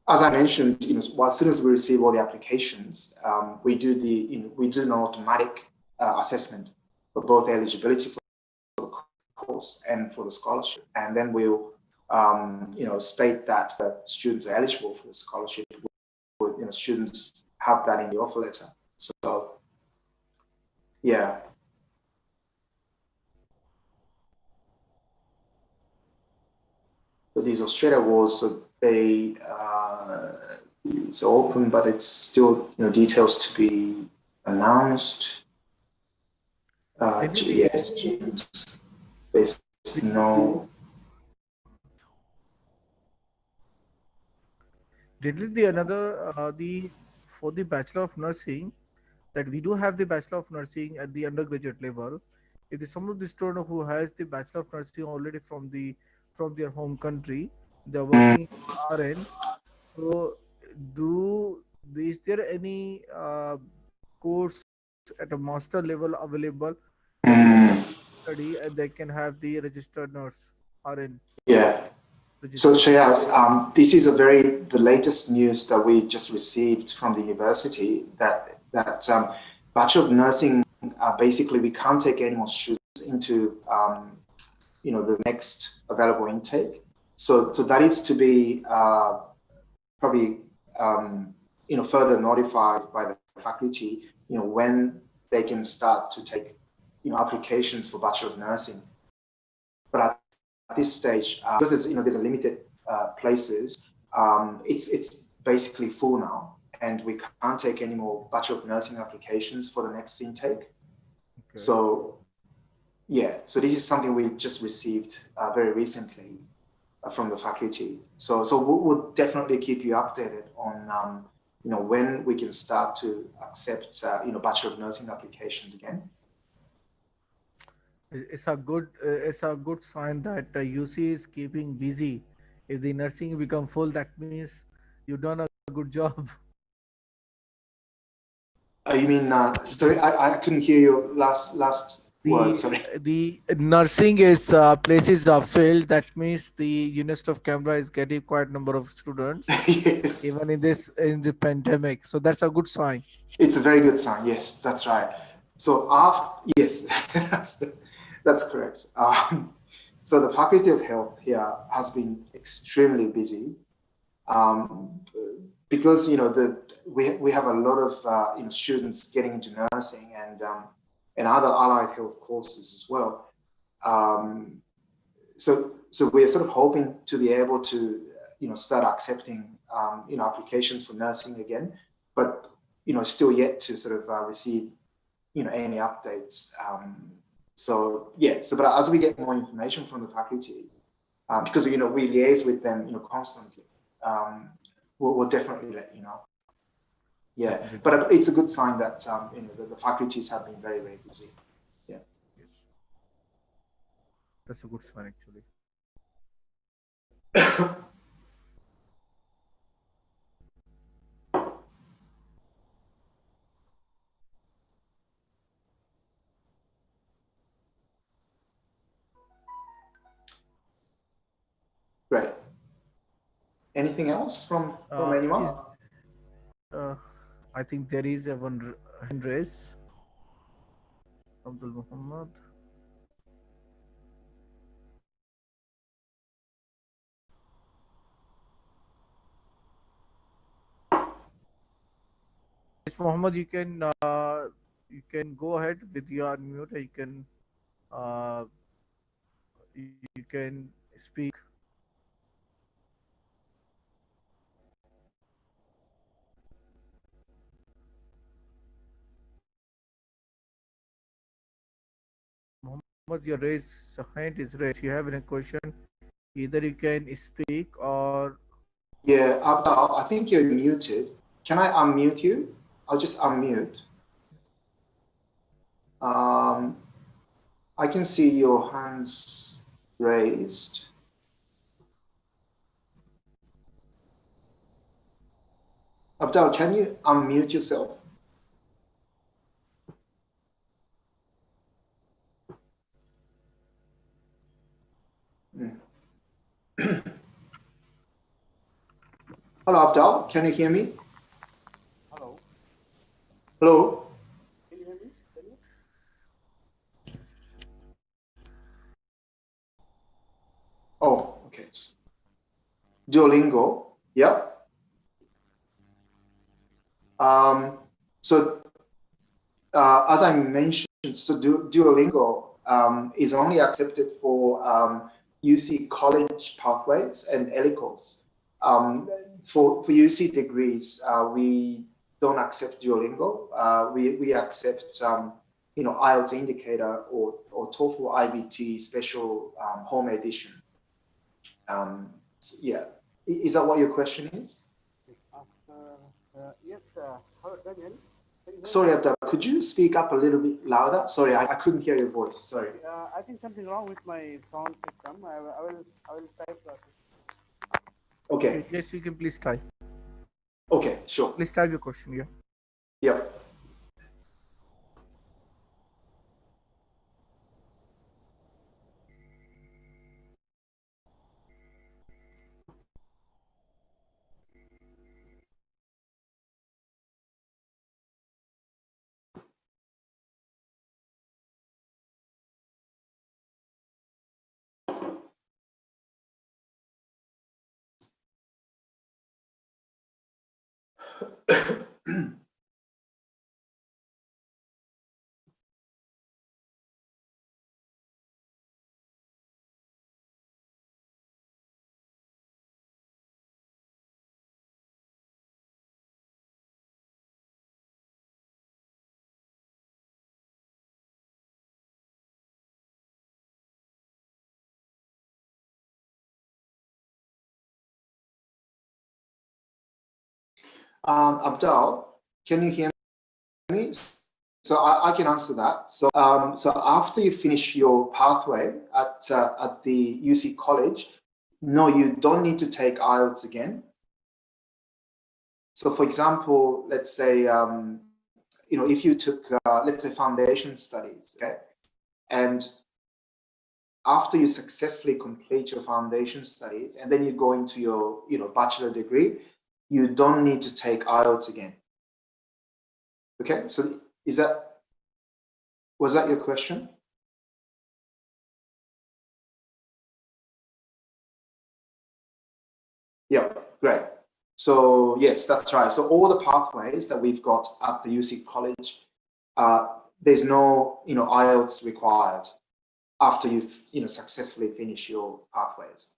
as I mentioned, as soon as we receive all the applications, we do an automatic assessment for both eligibility for the course and for the scholarship, and then we'll state that students are eligible for the scholarship. Students have that in the offer letter. So yeah. So these Australia awards, so they it's open, but it's still details to be announced. Yes, James. There's no. Did the another for the Bachelor of Nursing, that we do have the Bachelor of Nursing at the undergraduate level. If some of the student who has the Bachelor of Nursing already from their home country, they're working RN. So is there any course at a master level available that they can study and they can have the registered nurse RN? Yeah. So Shreyas, this is the latest news that we just received from the university, that Bachelor of Nursing, basically we can't take any more students into the next available intake. So that is to be probably further notified by the faculty when they can start to take applications for Bachelor of Nursing. But at this stage, because there's a limited places, it's basically full now, and we can't take any more Bachelor of Nursing applications for the next intake. Okay. So yeah, so this is something we just received very recently from the faculty. So we'll definitely keep you updated on when we can start to accept Bachelor of Nursing applications again. It's a good sign that UC is keeping busy. If the nursing become full, that means you've done a good job. You mean sorry, I couldn't hear your last word. Sorry. The nursing is places are filled. That means the University of Canberra is getting quite a number of students. Yes. Even in the pandemic. So that's a good sign. It's a very good sign. Yes, that's right. So yes, that's correct. So the Faculty of Health here has been extremely busy because we have a lot of students getting into nursing and other allied health courses as well. So we're sort of hoping to be able to start accepting applications for nursing again, but still yet to sort of receive any updates. So yeah, but as we get more information from the faculty, because we liaise with them constantly, we'll definitely let you know. Yeah, but it's a good sign that the faculties have been very, very busy. Yeah. Yes. That's a good sign actually. Great. Anything else from anyone? I think there is a hand raise. Abdul Muhammad. Yes, Muhammad, you can go ahead with your unmute. You can speak. Muhammad, your hand is raised. If you have any question, either you can speak or Yeah, Abdul, I think you're muted. Can I unmute you? I'll just unmute. I can see your hands raised. Abdul, can you unmute yourself? Mm. Hello, Abdul, can you hear me? Hello. Hello? Can you hear me? Oh, okay. Duolingo, yep. So as I mentioned, so Duolingo is only accepted for UC college pathways and ELICOs. For UC degrees, we don't accept Duolingo. We accept IELTS indicator or TOEFL IBT special home edition. So yeah, is that what your question is? Yes, hello, Daniel. Sorry, Abdul, could you speak up a little bit louder? Sorry, I couldn't hear your voice. Sorry. I think something wrong with my sound system. I will type. Okay. yes, you can please type. Okay, sure. Please type your question. Yeah. Yep. Abdul, can you hear me? So I can answer that. So so after you finish your pathway at the UC college, no, you don't need to take IELTS again. So for example, let's say if you took let's say foundation studies, okay, and after you successfully complete your foundation studies and then you go into your bachelor degree, you don't need to take IELTS again. Okay, so was that your question? Yeah, great. So yes, that's right. So all the pathways that we've got at the UC College, there's no IELTS required after you've successfully finished your pathways.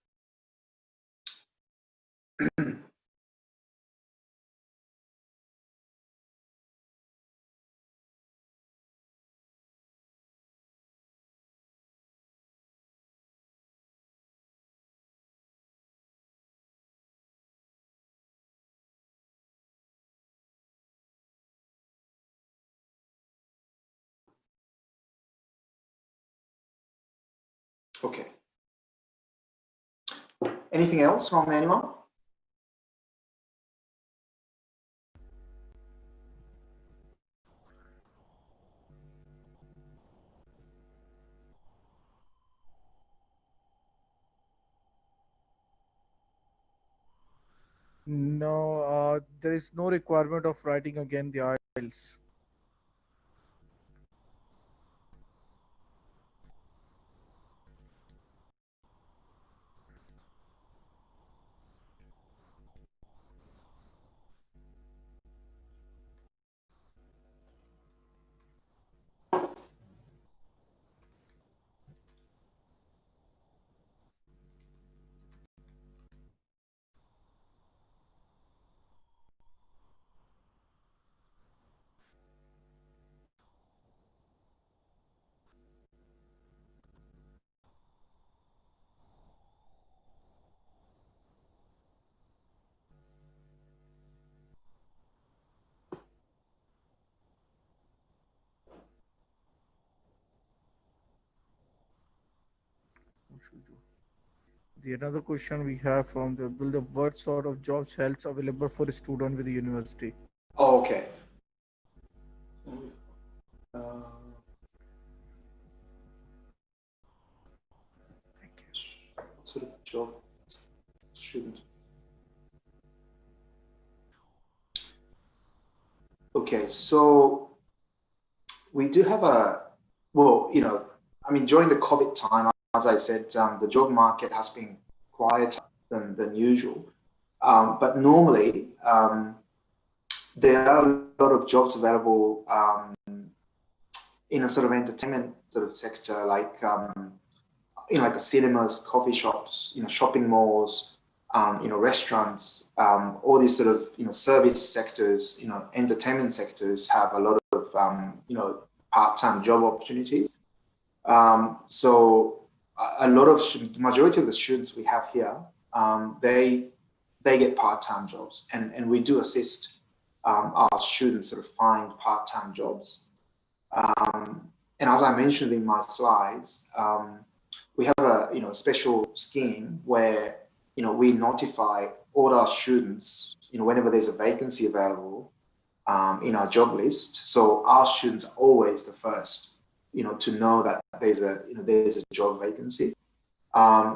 Okay. Anything else from anyone? No, there is no requirement of writing again the IELTS. The another question we have from the will the what sort of jobs helps available for a student with the university? Oh, okay. Thank you. What sort of job student? Okay, so we do have well, I mean, during the COVID time, as I said, the job market has been quieter than usual. But normally, there are a lot of jobs available in a sort of entertainment sort of sector, like like the cinemas, coffee shops, shopping malls, restaurants, all these sort of service sectors, entertainment sectors have a lot of part-time job opportunities. So a lot of the majority of the students we have here, they get part-time jobs, and we do assist our students sort of find part-time jobs. And as I mentioned in my slides, we have a special scheme where we notify all our students whenever there's a vacancy available in our job list. So our students are always the first to know that there's a job vacancy.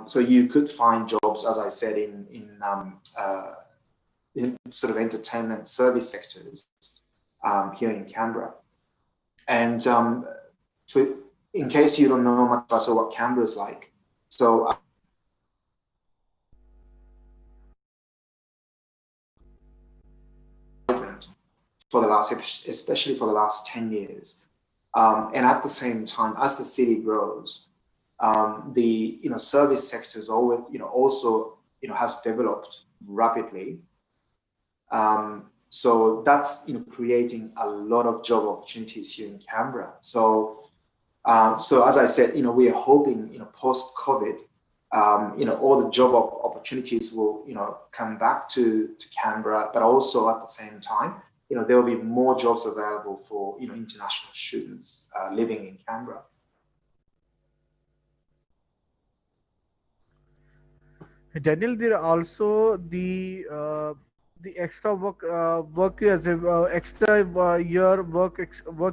So you could find jobs, as I said, in sort of entertainment service sectors here in Canberra. And in case you don't know much about what Canberra is like, so for the last, especially for the last 10 years. And at the same time, as the city grows, the service sectors always also has developed rapidly. So that's creating a lot of job opportunities here in Canberra. So so as I said, we are hoping post COVID, all the job opportunities will come back to Canberra, but also at the same time, there will be more jobs available for international students living in Canberra. Daniel, there are also the extra work as a extra year work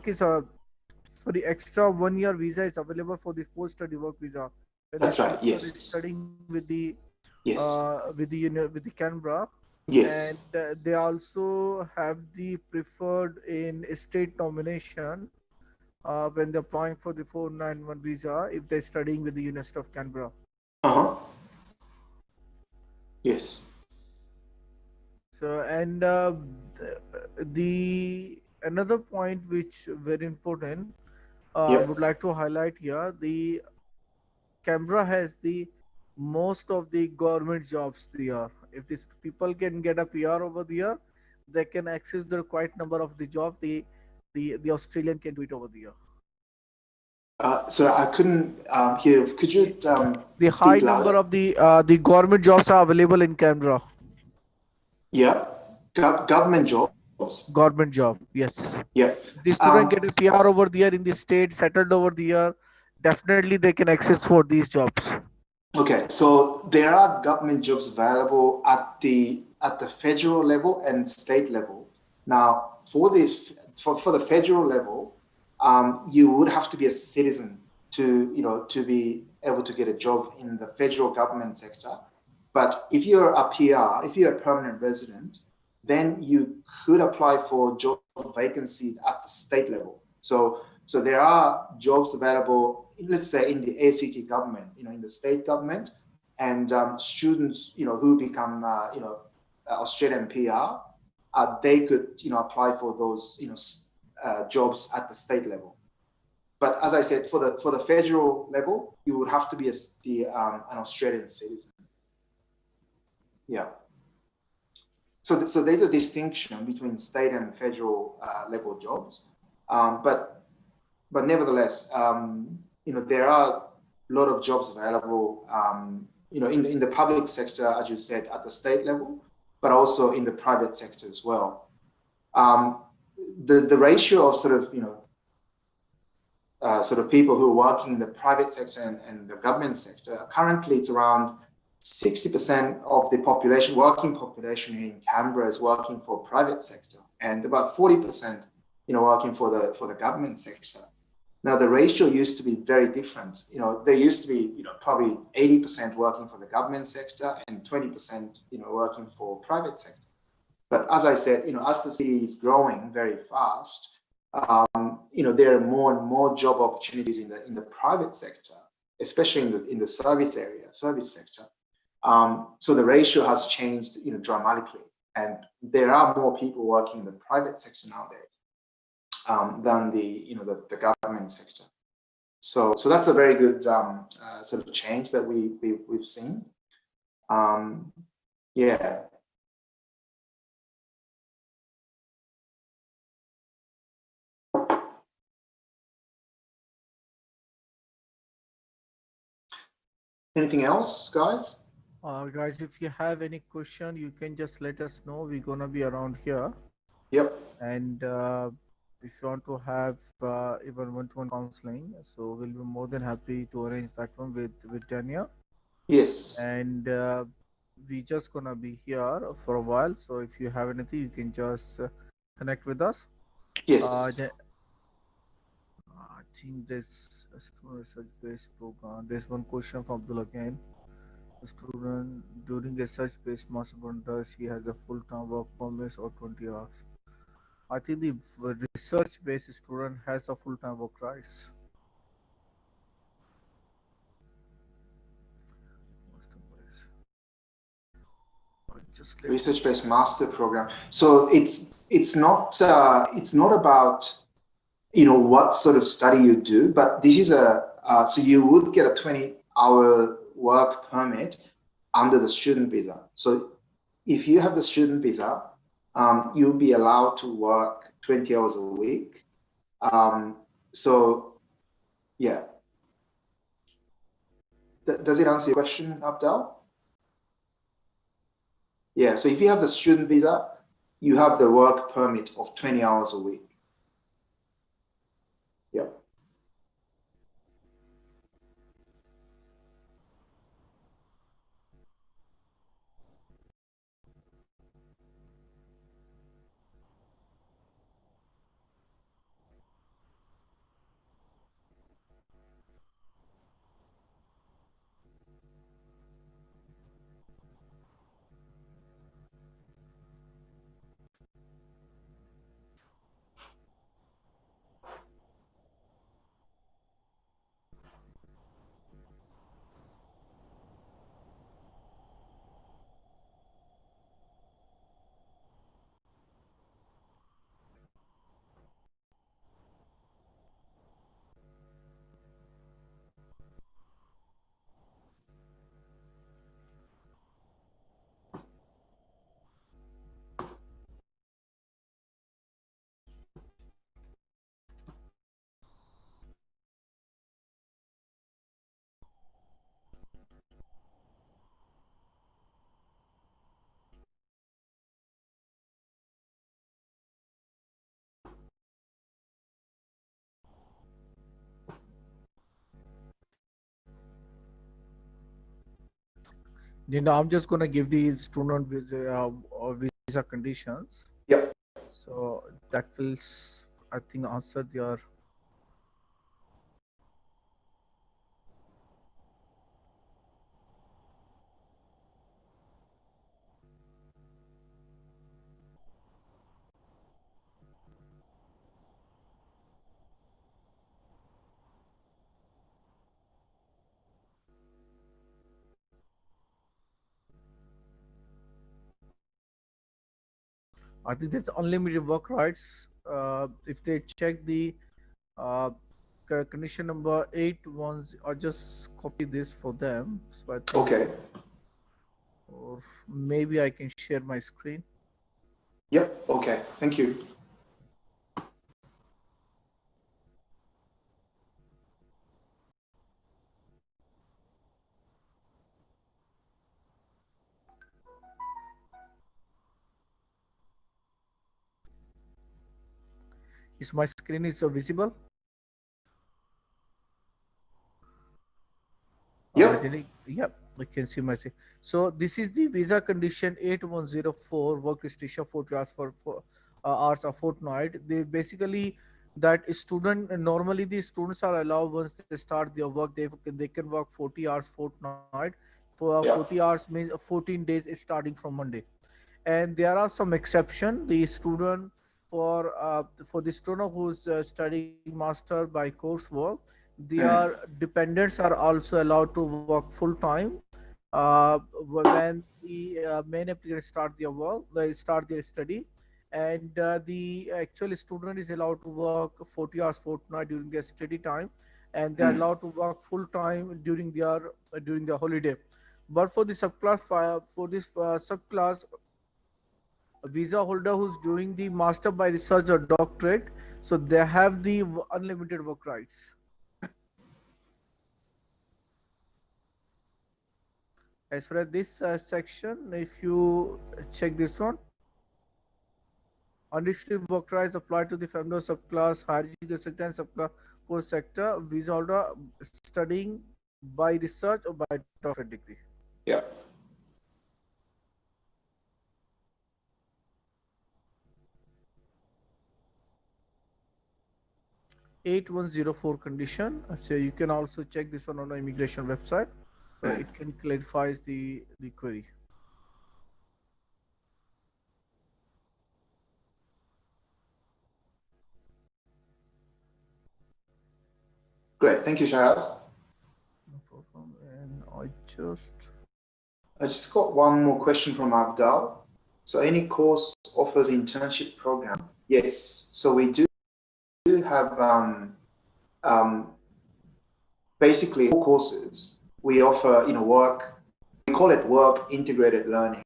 is sorry, extra 1 year visa is available for this post study work visa when the That's right. student Yes. is studying Yes. with the Canberra. Yes. And they also have the preferred in state nomination when they're applying for the 491 visa if they're studying with the University of Canberra. Uh-huh. Yes. So and the another point which very important, I would Yep. like to highlight here, the Canberra has the most of the government jobs there. If these people can get a PR over there, they can access the quite number of the jobs the Australian can do it over there. So I couldn't hear. Could you The high speak number louder? of the government jobs are available in Canberra. Yeah. Government jobs. Government job, yes. Yeah. If the student Um, get a PR over there in the state, settled over there, definitely they can access for these jobs. okay. So there are government jobs available at the federal level and state level. Now, for the federal level, you would have to be a citizen to be able to get a job in the federal government sector. But if you're a PR, if you're a permanent resident, then you could apply for job vacancies at the state level. So there are jobs available, let's say in the ACT government, in the state government, and students, who become, Australian PR, they could, apply for those, jobs at the state level. But as I said, for the federal level, you would have to be an Australian citizen. Yeah. So there's a distinction between state and federal level jobs, but nevertheless, there are a lot of jobs available, in the public sector, as you said, at the state level, but also in the private sector as well. The ratio of sort of people who are working in the private sector and the government sector, currently it's around 60% of the population, working population in Canberra is working for private sector, and about 40%, working for the government sector. Now the ratio used to be very different. There used to be, probably 80% working for the government sector and 20%, working for private sector. But as I said, as the city is growing very fast, there are more and more job opportunities in the private sector, especially in the service sector. So the ratio has changed, dramatically, and there are more people working in the private sector nowadays, than the government sector. So that's a very good sort of change that we've seen. Yeah. Anything else, guys? Guys, if you have any question, you can just let us know. We're gonna be around here. Yep. And if you want to have even one-to-one counseling, so we'll be more than happy to arrange that one with Tanya. Yes. And we just gonna be here for a while. So if you have anything, you can just connect with us. Yes. I think this student research-based program. There's one question from Abdul again. The student during research-based master program, does he has a full-time work permit or 20 hours? I think the research-based student has a full-time work rights. Just let me Research-based master program. So it's not about what sort of study you do, but this is so you would get a 20-hour work permit under the student visa. So if you have the student visa, you'll be allowed to work 20 hours a week. So yeah. Does it answer your question, Abdel? Yeah, so if you have the student visa, you have the work permit of 20 hours a week. Yeah. I'm just gonna give the student visa conditions. Yep. So that will, I think, answer your. I think there's unlimited work rights. If they check the uh, condition number 8 I'll just copy this for them. So I think, Okay. or maybe I can share my screen. Yep. Okay. Thank you. Is my screen is visible? Yep. Yep, I can see my screen. So this is the visa condition 8104, work restriction 40 hours for hours a fortnight. They basically, that student, normally the students are allowed, once they start their work, they can work 40 hours fortnight. For 40 Yep. hours means 14 days is starting from Monday. And there are some exception. The student, for the student who's studying master by coursework, their Mm. dependents are also allowed to work full time. When the main applicants start their work, they start their study, and the actual student is allowed to work 40 hours fortnight during their study time, and they are Mm. allowed to work full time during their holiday. But for the subclass for this subclass, a visa holder who's doing the master by research or doctorate, so they have the unlimited work rights. As for this section, if you check this one, unrestricted work rights apply to the family subclass, higher education sector, and subclass post sector visa holder studying by research or by doctorate degree. Yep. 8104 condition. So you can also check this one on the immigration website. Mm. It can clarifies the query. Great. Thank you, Shahad. No problem. And I just got one more question from Abdal. So any course offers internship program? Yes. So we do have um, basically all courses. We offer, work. We call it work integrated learning,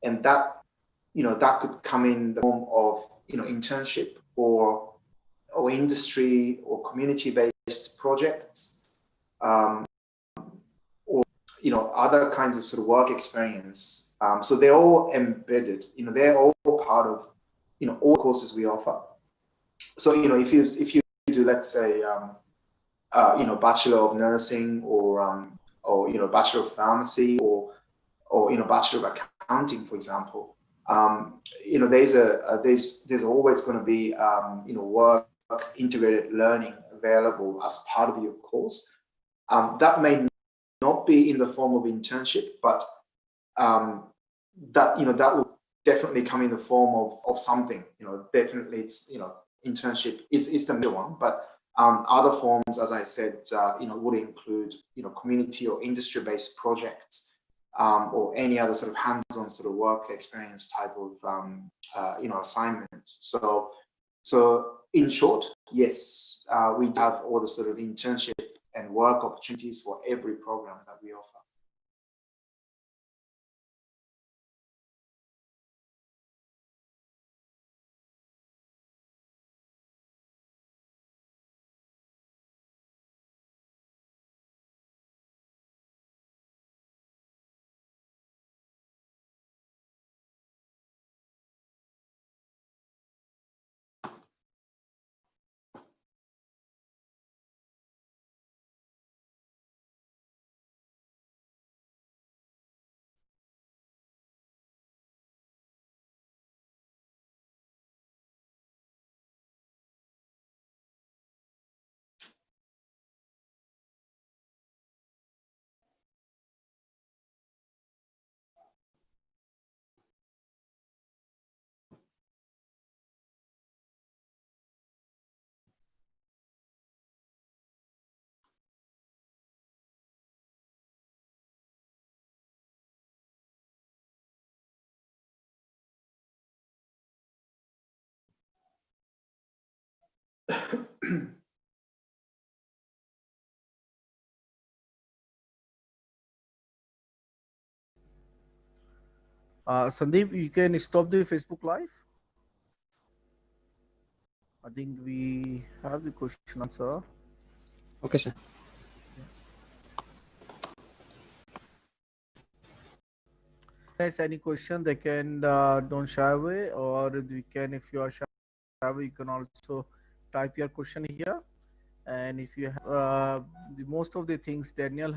and that could come in the form of, internship or industry or community-based projects, um, or other kinds of sort of work experience. So they're all embedded. They're all part of all courses we offer. So if you do, let's say, Bachelor of Nursing, or Bachelor of Pharmacy, or Bachelor of Accounting, for example. There's always going to be work integrated learning available as part of your course. That may not be in the form of internship, but that will definitely come in the form of something. Definitely it's internship is the middle one, but other forms, as I said, would include community or industry based projects, or any other sort of hands-on sort of work experience type of assignments. So in short, yes, we have all the sort of internship and work opportunities for every program that we offer. Sandeep, you can stop the Facebook Live. I think we have the question answer. Okay, sir. There's any question, they can don't shy away, or we can, if you are shy away, you can also type your question here. And if you have the most of the things Daniel has